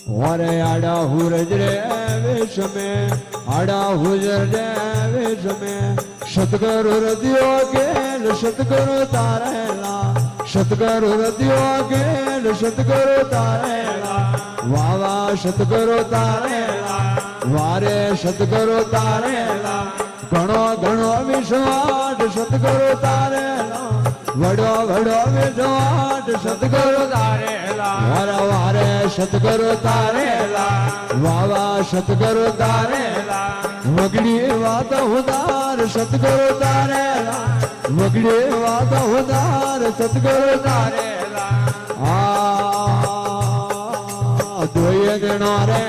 वारे आड़ा हुरज रे वेश में आड़ा हुजर रे वेश में सतगुरु हृदय गेल सतगुरु तारेला सतगुरु हृदय गेल सतगुरु तारेला वावा सतगुरु तारेला वारे सतगुरु तारेला घणो घणो विश्वास सतगुरु तारेला वडो वडो विश्वास सतगुरु तारेला वारे वारे सतगुरु तारेला वावा सतगुरु तारेला वगड़ी वात उदार सतगुरु तारेला वगड़ी वात उदार सतगुरु तारेला दोय दिनों रे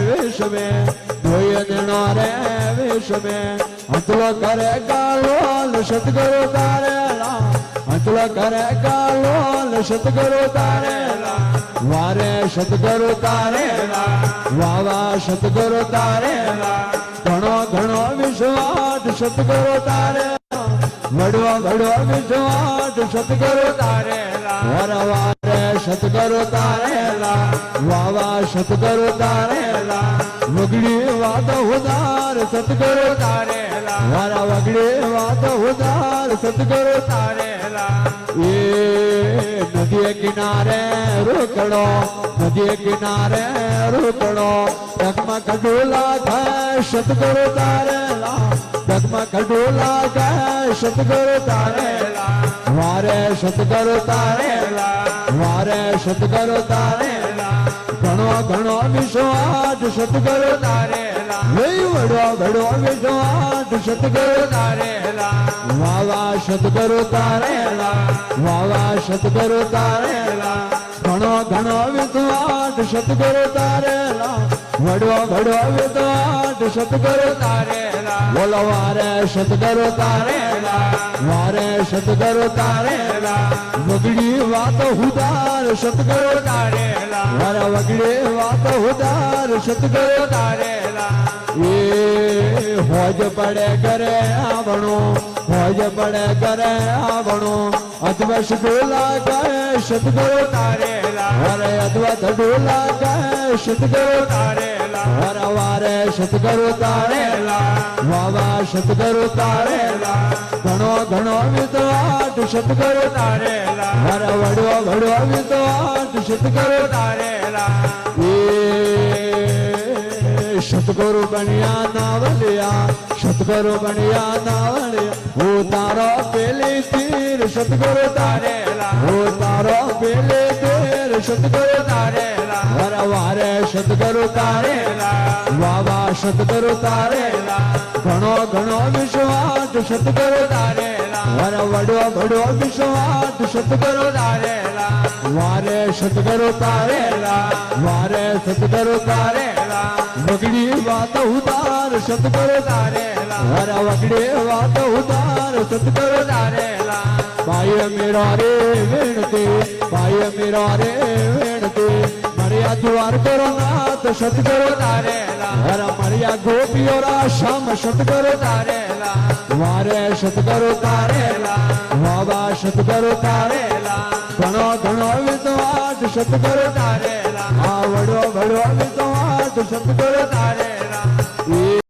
विश्व में दोय दिनों रे विश्व में अंतलो करे कालोल सतगुरु तारेला अंतलो करे कालोल सतगुरु तारेला वारे सतगुरु तारेला वावा सतगुरु तारेला घणो घणो विश्वास सतगुरु तारेला वडो वडो विश्वास सतगुरु तारेला वर वारे सतगुरु तारेला वावा सतगुरु तारेला वगड़ी वात उदार सतगुरु तारेला वर वगड़ी वात उदार सतगुरु तारेला ये नदी किनारे रुकड़ो नदी किनारे रुकड़ो डगमग डोला गए सतगुरु तारेला डगमग डोला गए सतगुरु तारेला वारे सतगुरु तारेला वारे सतगुरु तारेला घणो घणो विश्वास सतगुरु तारेला वडो वडो विश्वास सतगुरु तारेला वावा सतगुरु तारेला वावा सतगुरु तारेला घणो घणो विश्वास सतगुरु तारेला वडो वडो विश्वास सतगुरु तारेला बोलो वारे सतगुरु तारेला वारे सतगुरु तारेला वगड़ी वात उदार सतगुरु तारेला वारे वगड़ी वात उदार सतगुरु तारेला ये होज पड़े करे आवणो होज पड़े करे आवणो अद्वैत डोला गए सतगुरु तारेला वारे अद्वैत डोला गए सतगुरु तारेला वारे वारे सतगुरु तारेला वावा सतगुरु तारेला घणो घणो विद्वान सतगुरु तारेला वारे वडो वडो विद्वान सतगुरु तारेला सतगुरु बनिया नावलिया सतगुरु बनिया नावलिया वो तारो पेले तीर सतगुरु तारेला वो तारो पेले तीर सतगुरु तारेला वारे वारे सतगुरु तारेला वावा सतगुरु तारेला घणो घणो विश्वास सतगुरु तारेला वारे वडो वडो विश्वास सतगुरु तारेला वारे सतगुरु तारेला वारे सतगुरु तारेला वगड़ी वात उदार सतगुरु तारेला वर वगड़ी वात उदार सतगुरु तारेला भाई मेरा रे विनती भाई मेरा रे विनती मरिया द्वार करो नाथ सतगुरु तारेला वर मरिया गोपियोरा श्याम सतगुरु तारेला वारे सतगुरु तारेला वावा सतगुरु तारेला घणो घणो विद्वान सतगुरु तारेला आ वडो वडो विद्वान सतगुरु तारेला